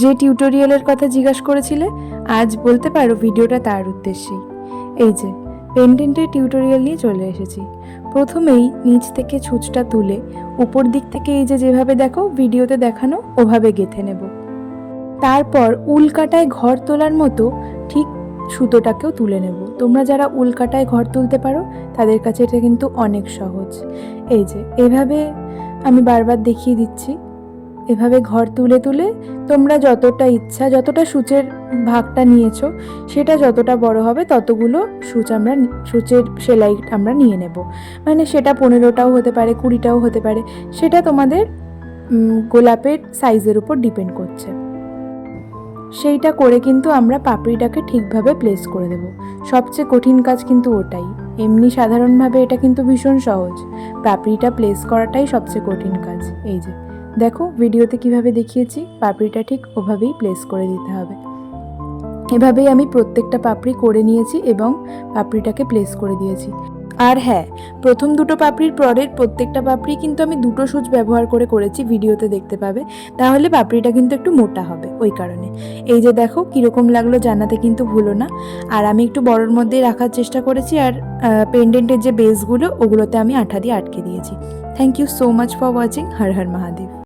যে টিউটোরিয়ালের কথা জিজ্ঞাসা করেছিলে, আজ বলতে পারো ভিডিওটা তার উদ্দেশ্যেই। এই যে পেন্ডেন্টের টিউটোরিয়াল নিয়ে চলে এসেছি। প্রথমেই নিচ থেকে ছুঁচটা তুলে উপর দিক থেকে এই যে যেভাবে দেখো ভিডিওতে দেখানো ওভাবে গেঁথে নেব। তারপর উলকাটায় ঘর তোলার মতো ঠিক সুতোটাকেও তুলে নেব। তোমরা যারা উলকাটায় ঘর তুলতে পারো তাদের কাছে এটা কিন্তু অনেক সহজ। এই যে এভাবে আমি বারবার দেখিয়ে দিচ্ছি, এভাবে ঘর তুলে তুলে তোমরা যতটা ইচ্ছা, যতটা সূচের ভাগটা নিয়েছো সেটা যতটা বড় হবে ততগুলো সূচের সেলাই আমরা নিয়ে নেব। মানে সেটা 15টাও হতে পারে, 20টাও হতে পারে, সেটা তোমাদের গোলাপের সাইজের উপর ডিপেন্ড করছে। সেইটা করে কিন্তু আমরা পাপড়িটাকে ঠিকভাবে প্লেস করে দেব। সবচেয়ে কঠিন কাজ কিন্তু ওটাই। এমনি সাধারণভাবে এটা কিন্তু ভীষণ সহজ, পাপড়িটা প্লেস করাটাই সবচেয়ে কঠিন কাজ। এই যে দেখো ভিডিওতে কিভাবে দেখিয়েছি, পাপড়িটা ঠিক ওভাবেই প্লেস করে দিতে হবে। এভাবেই আমি প্রত্যেকটা পাপড়ি করে নিয়েছি এবং পাপড়িটাকে প্লেস করে দিয়েছি। আর হ্যাঁ, প্রথম দুটো পাপড়ির পরের প্রত্যেকটা পাপড়ি কিন্তু আমি দুটো সূচ ব্যবহার করে করেছি, ভিডিওতে দেখতে পাবে। তাহলে পাপড়িটা কিন্তু একটু মোটা হবে, ওই কারণে। এই যে দেখো কীরকম লাগলো জানাতে কিন্তু ভুলো না। আর আমি একটু বড়োর মধ্যেই রাখার চেষ্টা করেছি, আর পেন্ডেন্টের যে বেসগুলো ওগুলোতে আমি আঠা দিয়ে আটকে দিয়েছি। Thank you so much for watching. হর হর মহাদেব।